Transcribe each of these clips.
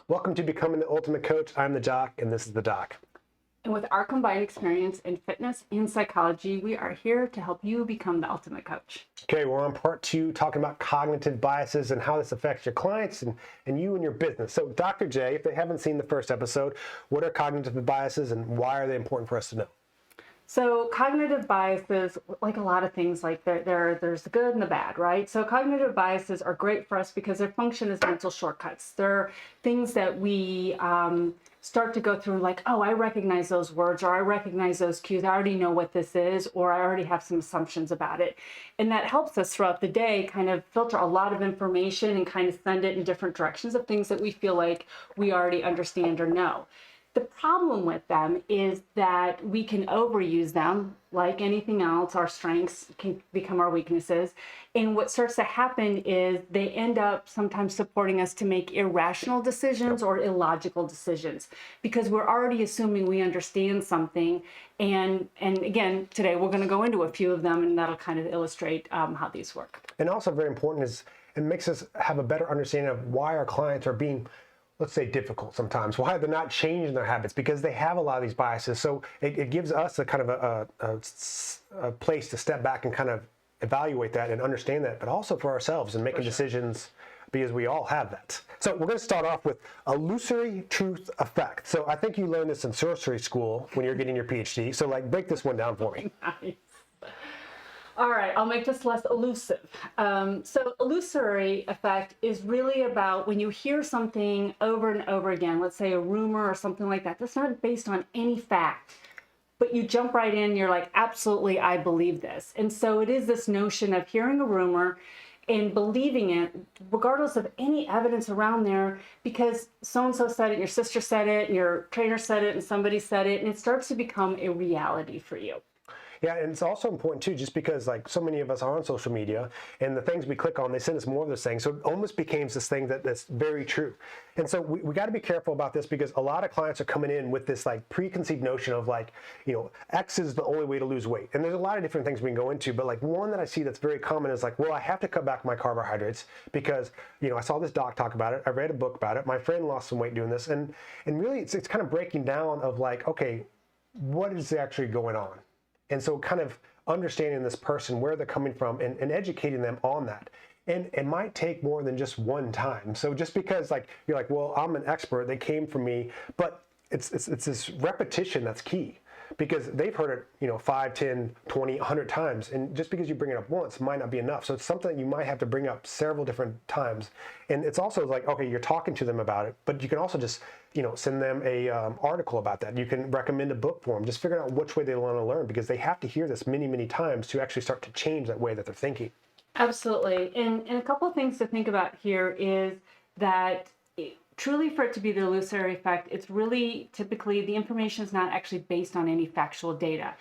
Welcome to Becoming the Ultimate Coach. I'm the Jock, and this is the Doc. And with our combined experience in fitness and psychology, we are here to help you become the ultimate coach. Okay, we're on part 2, talking about cognitive biases and how this affects your clients and you and your business. So, Dr. J, if they haven't seen the first episode, what are cognitive biases and why are they important for us to know? So cognitive biases, like a lot of things, like there's the good and the bad, right? So cognitive biases are great for us because their function is mental shortcuts. They're things that we start to go through like, oh, I recognize those words, or I recognize those cues. I already know what this is, or I already have some assumptions about it. And that helps us throughout the day kind of filter a lot of information and kind of send it in different directions of things that we feel like we already understand or know. The problem with them is that we can overuse them. Like anything else, our strengths can become our weaknesses. And what starts to happen is they end up sometimes supporting us to make irrational decisions or illogical decisions because we're already assuming we understand something. And again, today we're going to go into a few of them, and that'll kind of illustrate how these work. And also very important is it makes us have a better understanding of why our clients are being, let's say, difficult sometimes, why they're not changing their habits, because they have a lot of these biases. So it gives us a kind of a place to step back and kind of evaluate that and understand that, but also for ourselves and making decisions, because we all have that. So we're going to start off with illusory truth effect. So I think you learned this in sorcery school when you're getting your PhD. So like break this one down for me. Nice. All right, I'll make this less elusive. So illusory effect is really about when you hear something over and over again, let's say a rumor or something like that, that's not based on any fact, but you jump right in, you're like, absolutely, I believe this. And so it is this notion of hearing a rumor and believing it, regardless of any evidence around there, because so-and-so said it, your sister said it, and your trainer said it, and somebody said it, and it starts to become a reality for you. Yeah, and it's also important too, just because like so many of us are on social media and the things we click on, they send us more of those things. So it almost becomes this thing that's very true. And so we got to be careful about this because a lot of clients are coming in with this like preconceived notion of like, you know, X is the only way to lose weight. And there's a lot of different things we can go into, but like one that I see that's very common is like, well, I have to cut back my carbohydrates because, you know, I saw this doc talk about it. I read a book about it. My friend lost some weight doing this. And really it's kind of breaking down of like, okay, what is actually going on? And so kind of understanding this person, where they're coming from, and educating them on that. And it might take more than just one time. So just because like you're like, well, I'm an expert, they came from me, but it's this repetition that's key. Because they've heard it, you know, 5, 10, 20, 100 times. And just because you bring it up once might not be enough. So it's something that you might have to bring up several different times. And it's also like, okay, you're talking to them about it, but you can also just, you know, send them a article about that. You can recommend a book for them. Just figure out which way they want to learn, because they have to hear this many, many times to actually start to change that way that they're thinking. Absolutely. And a couple of things to think about here is that truly, for it to be the illusory effect, it's really typically the information is not actually based on any factual data.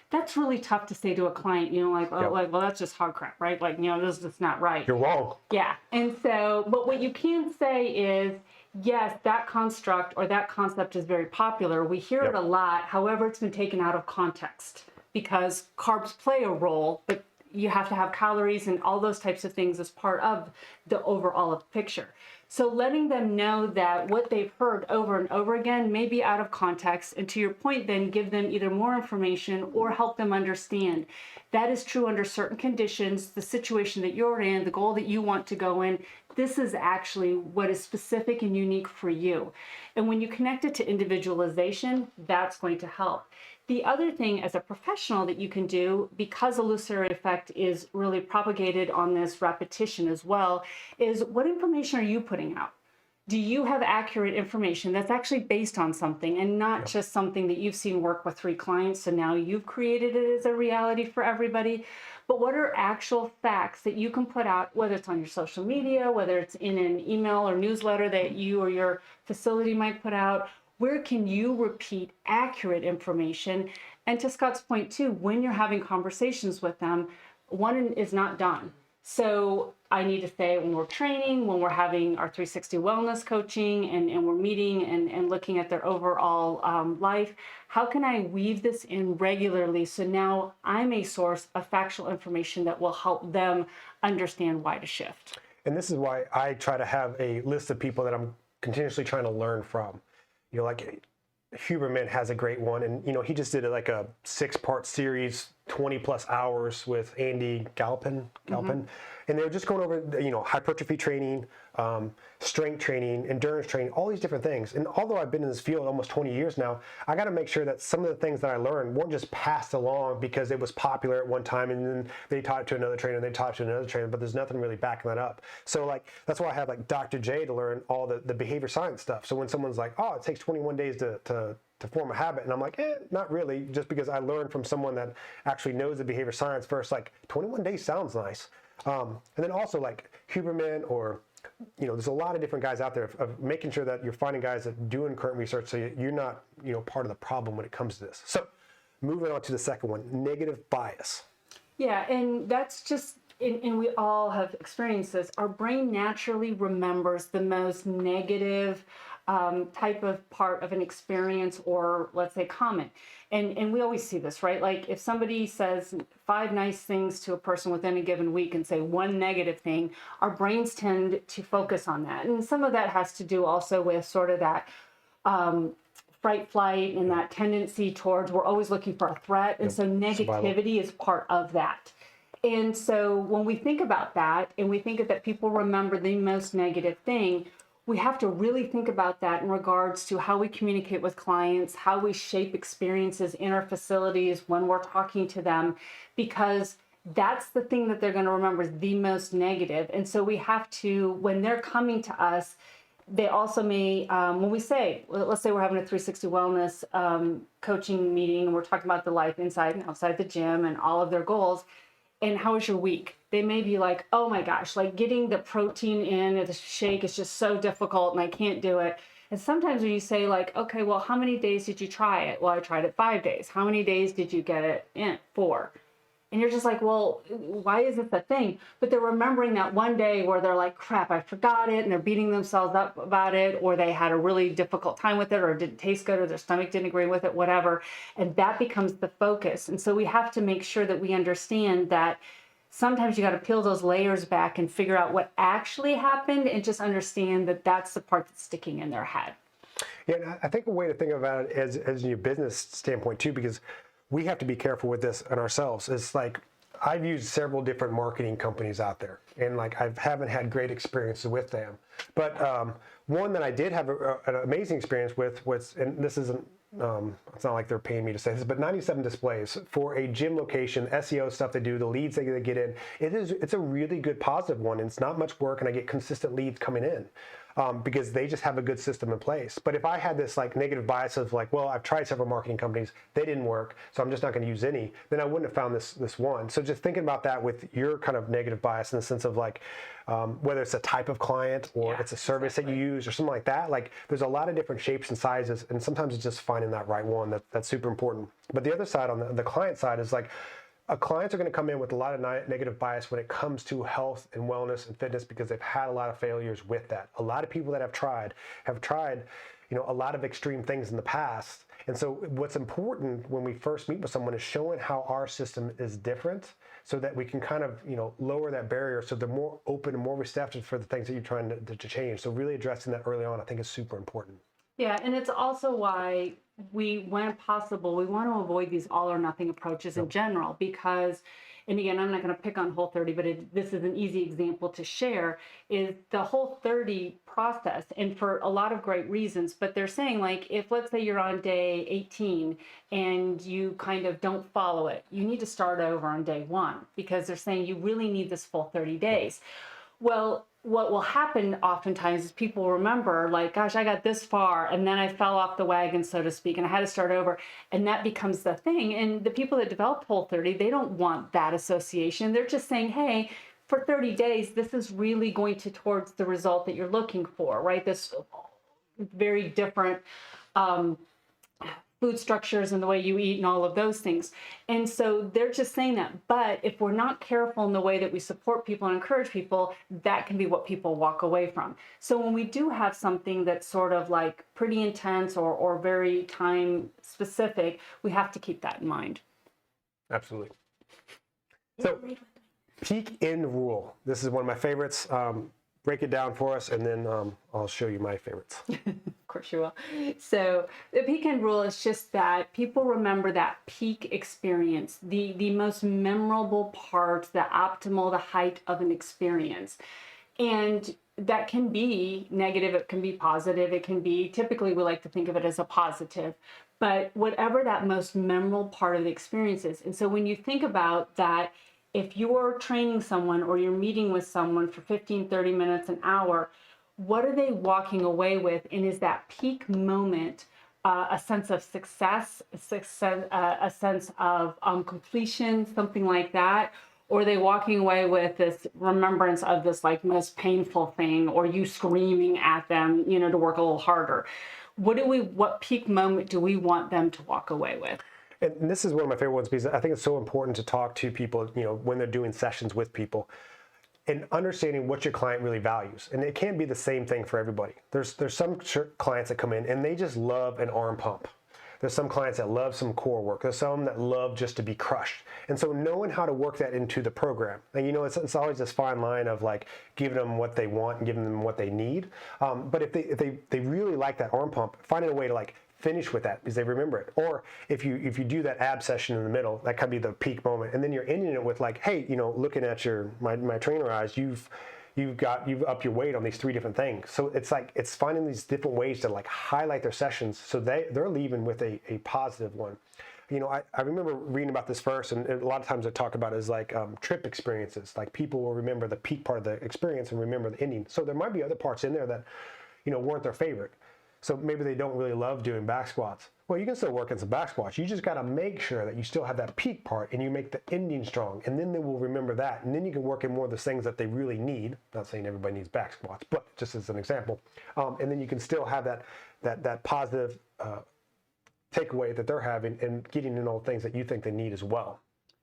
That's really tough to say to a client, you know, like, oh, Yep. well, that's just hard crap, right? Like, you know, this is just not right. You're wrong. Yeah. And so, but what you can say is, yes, that construct or that concept is very popular. We hear it a lot. However, it's been taken out of context because carbs play a role, but you have to have calories and all those types of things as part of the overall picture. So letting them know that what they've heard over and over again may be out of context, and to your point, then give them either more information or help them understand. That is true under certain conditions, the situation that you're in, the goal that you want to go in. This is actually what is specific and unique for you. And when you connect it to individualization, that's going to help. The other thing as a professional that you can do, because illusory effect is really propagated on this repetition as well, is what information are you putting out? Do you have accurate information that's actually based on something and not just something that you've seen work with 3 clients, so now you've created it as a reality for everybody? But what are actual facts that you can put out, whether it's on your social media, whether it's in an email or newsletter that you or your facility might put out? Where can you repeat accurate information? And to Scott's point too, when you're having conversations with them, one is not done. So I need to say when we're training, when we're having our 360 wellness coaching and we're meeting and looking at their overall life, how can I weave this in regularly so now I'm a source of factual information that will help them understand why to shift? And this is why I try to have a list of people that I'm continuously trying to learn from. You know, like Huberman has a great one, and you know, he just did like a 6-part series, 20 plus hours with Andy Galpin, and they were just going over, you know, hypertrophy training, strength training, endurance training, all these different things. And although I've been in this field almost 20 years now, I got to make sure that some of the things that I learned weren't just passed along because it was popular at one time, and then they taught it to another trainer, and they taught it to another trainer, but there's nothing really backing that up. So like, that's why I have like Dr. J to learn all the behavior science stuff. So when someone's like, oh, it takes 21 days to form a habit, and I'm like, not really, just because I learned from someone that actually knows the behavior science first. Like 21 days sounds nice. And then also like Huberman, or you know, there's a lot of different guys out there of making sure that you're finding guys that are doing current research, so you're not, you know, part of the problem when it comes to this. So moving on to the second one, negative bias. Yeah, and that's just, and we all have experienced this. Our brain naturally remembers the most negative type of part of an experience, or let's say comment. And we always see this, right? Like if somebody says 5 nice things to a person within a given week and say 1 negative thing, our brains tend to focus on that. And some of that has to do also with sort of that fright flight and that tendency towards, we're always looking for a threat. And so negativity is part of that. And so when we think about that, and we think that people remember the most negative thing, we have to really think about that in regards to how we communicate with clients, how we shape experiences in our facilities when we're talking to them, because that's the thing that they're going to remember is the most negative. And so we have to, when they're coming to us, they also may, when we say, let's say we're having a 360 wellness coaching meeting, and we're talking about the life inside and outside the gym and all of their goals, and how was your week? They may be like, oh my gosh, like getting the protein in the shake is just so difficult and I can't do it. And sometimes when you say like, okay, well, how many days did you try it? Well, I tried it 5 days. How many days did you get it in? 4. And you're just like, well, why is it the thing? But they're remembering that one day where they're like, crap, I forgot it, and they're beating themselves up about it, or they had a really difficult time with it, or it didn't taste good, or their stomach didn't agree with it, whatever. And that becomes the focus. And so we have to make sure that we understand that sometimes you got to peel those layers back and figure out what actually happened, and just understand that that's the part that's sticking in their head. Yeah, and I think a way to think about it as your business standpoint too, because we have to be careful with this in ourselves. It's like, I've used several different marketing companies out there, and like I haven't had great experiences with them. But one that I did have an amazing experience with was, and this isn't, it's not like they're paying me to say this, but 97 Displays for a gym location, SEO stuff they do, the leads they get in, it's a really good positive one. And it's not much work, and I get consistent leads coming in. Because they just have a good system in place. But if I had this like negative bias of like, well, I've tried several marketing companies, they didn't work, so I'm just not going to use any, then I wouldn't have found this one. So just thinking about that with your kind of negative bias in the sense of like, whether it's a type of client or it's a service that you use or something like that, like there's a lot of different shapes and sizes, and sometimes it's just finding that right one that's super important. But the other side, on the client side, is like, clients are going to come in with a lot of negative bias when it comes to health and wellness and fitness, because they've had a lot of failures with that. A lot of people that have tried, you know, a lot of extreme things in the past. And so what's important when we first meet with someone is showing how our system is different, so that we can kind of, you know, lower that barrier, so they're more open and more receptive for the things that you're trying to change. So really addressing that early on, I think, is super important. Yeah, and it's also why when possible, we want to avoid these all or nothing approaches in general, because, and again, I'm not going to pick on Whole30, but this is an easy example to share, is the Whole30 process, and for a lot of great reasons. But they're saying, like, if let's say you're on day 18 and you kind of don't follow it, you need to start over on day 1, because they're saying you really need this full 30 days. Well, what will happen oftentimes is people remember, like, gosh, I got this far and then I fell off the wagon, so to speak, and I had to start over. And that becomes the thing. And the people that develop Whole30, they don't want that association. They're just saying, hey, for 30 days, this is really going towards the result that you're looking for, right? This very different food structures and the way you eat and all of those things. And so they're just saying that. But if we're not careful in the way that we support people and encourage people, that can be what people walk away from. So when we do have something that's sort of like pretty intense or very time specific, we have to keep that in mind. Absolutely. So peak in rule. This is one of my favorites. break it down for us, and then I'll show you my favorites. Of course you will. So the peak end rule is just that people remember that peak experience, the most memorable part, the optimal, the height of an experience. And that can be negative, it can be positive, it can be, typically we like to think of it as a positive, but whatever that most memorable part of the experience is. And so when you think about that, if you're training someone or you're meeting with someone for 15, 30 minutes, an hour, what are they walking away with? And is that peak moment a sense of success, a sense of completion, something like that? Or are they walking away with this remembrance of this like most painful thing, or you screaming at them, you know, to work a little harder? What peak moment do we want them to walk away with? And this is one of my favorite ones because I think it's so important to talk to people, you know, when they're doing sessions with people, and understanding what your client really values. And it can't be the same thing for everybody. There's some clients that come in and they just love an arm pump. There's some clients that love some core work. There's some that love just to be crushed. And so knowing how to work that into the program, and you know, it's always this fine line of like giving them what they want and giving them what they need. But if they really like that arm pump, finding a way to like finish with that because they remember it. Or if you do that ab session in the middle, that could be the peak moment. And then you're ending it with like, hey, you know, looking at my trainer eyes, you've upped your weight on these 3 different things. So it's like, it's finding these different ways to like highlight their sessions so they're leaving with a positive one. You know, I remember reading about this first, and a lot of times I talk about it as like trip experiences. Like people will remember the peak part of the experience and remember the ending. So there might be other parts in there that, you know, weren't their favorite. So maybe they don't really love doing back squats. Well, you can still work in some back squats. You just got to make sure that you still have that peak part and you make the ending strong. And then they will remember that. And then you can work in more of the things that they really need. Not saying everybody needs back squats, but just as an example. And then you can still have that positive takeaway that they're having and getting in all the things that you think they need as well.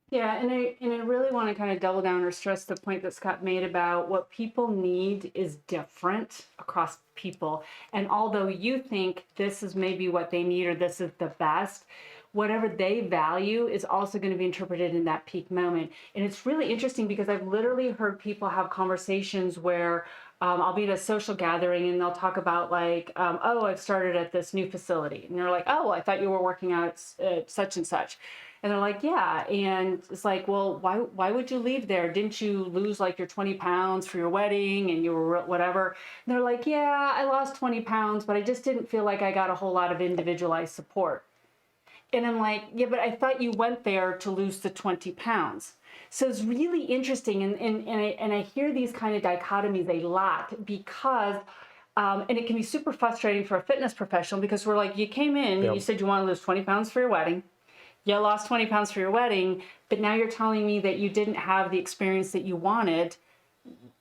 Yeah, and I really want to kind of double down or stress the point that Scott made about what people need is different across people. And although you think this is maybe what they need or this is the best, whatever they value is also going to be interpreted in that peak moment. And it's really interesting because I've literally heard people have conversations where I'll be at a social gathering and they'll talk about like, oh, I've started at this new facility. And they're like, oh, well, I thought you were working out at such and such. And they're like, yeah. And it's like, well, why would you leave there? Didn't you lose like your 20 pounds for your wedding and you were whatever? And they're like, yeah, I lost 20 pounds, but I just didn't feel like I got a whole lot of individualized support. And I'm like, yeah, but I thought you went there to lose the 20 pounds. So it's really interesting. And I hear these kind of dichotomies a lot because, and it can be super frustrating for a fitness professional because we're like, you came in and you said you want to lose 20 pounds for your wedding. You lost 20 pounds for your wedding, but now you're telling me that you didn't have the experience that you wanted.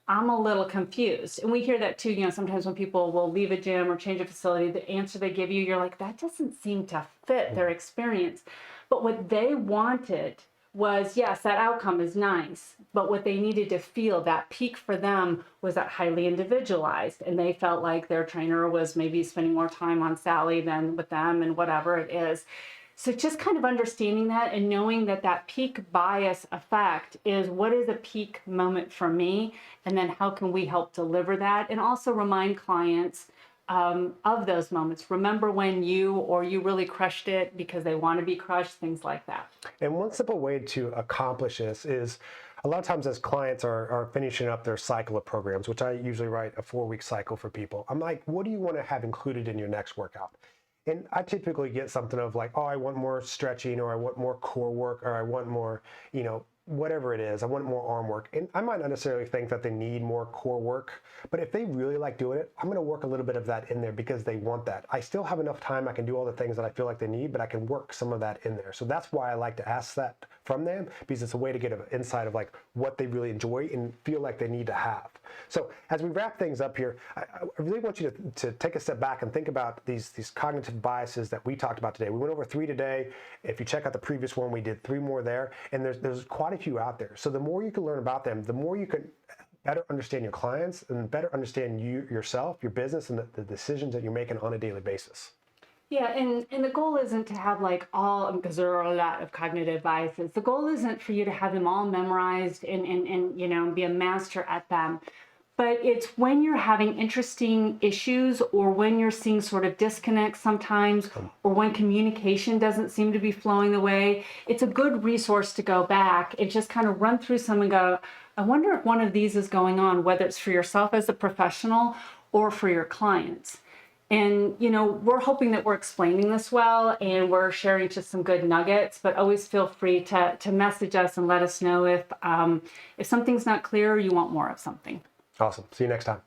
I'm a little confused. And we hear that too, you know, sometimes when people will leave a gym or change a facility, the answer they give you, you're like, that doesn't seem to fit their experience. But what they wanted was, yes, that outcome is nice, but what they needed to feel, that peak for them was that highly individualized. And they felt like their trainer was maybe spending more time on Sally than with them and whatever it is. So just kind of understanding that and knowing that that peak bias effect is what is a peak moment for me, and then how can we help deliver that, and also remind clients of those moments. Remember when you really crushed it because they want to be crushed, things like that. And one simple way to accomplish this is a lot of times as clients are finishing up their cycle of programs, which I usually write a 4-week cycle for people. I'm like, what do you want to have included in your next workout? And I typically get something of like, oh, I want more stretching, or I want more core work, or I want more, you know, whatever it is, I want more arm work. And I might not necessarily think that they need more core work, but if they really like doing it, I'm going to work a little bit of that in there because they want that. I still have enough time. I can do all the things that I feel like they need, but I can work some of that in there. So that's why I like to ask that from them, because it's a way to get an insight of like what they really enjoy and feel like they need to have. So as we wrap things up here, I really want you to take a step back and think about these cognitive biases that we talked about today. We went over 3 today. If you check out the previous one, we did 3 more there, and there's quite a few out there. So the more you can learn about them, the more you can better understand your clients and better understand yourself, your business, and the decisions that you're making on a daily basis. Yeah, and the goal isn't to have like all, because there are a lot of cognitive biases. The goal isn't for you to have them all memorized and you know, be a master at them. But it's when you're having interesting issues or when you're seeing sort of disconnects sometimes, or when communication doesn't seem to be flowing the way, it's a good resource to go back and just kind of run through some and go, I wonder if one of these is going on, whether it's for yourself as a professional or for your clients. And, you know, we're hoping that we're explaining this well and we're sharing just some good nuggets, but always feel free to message us and let us know if something's not clear or you want more of something. Awesome. See you next time.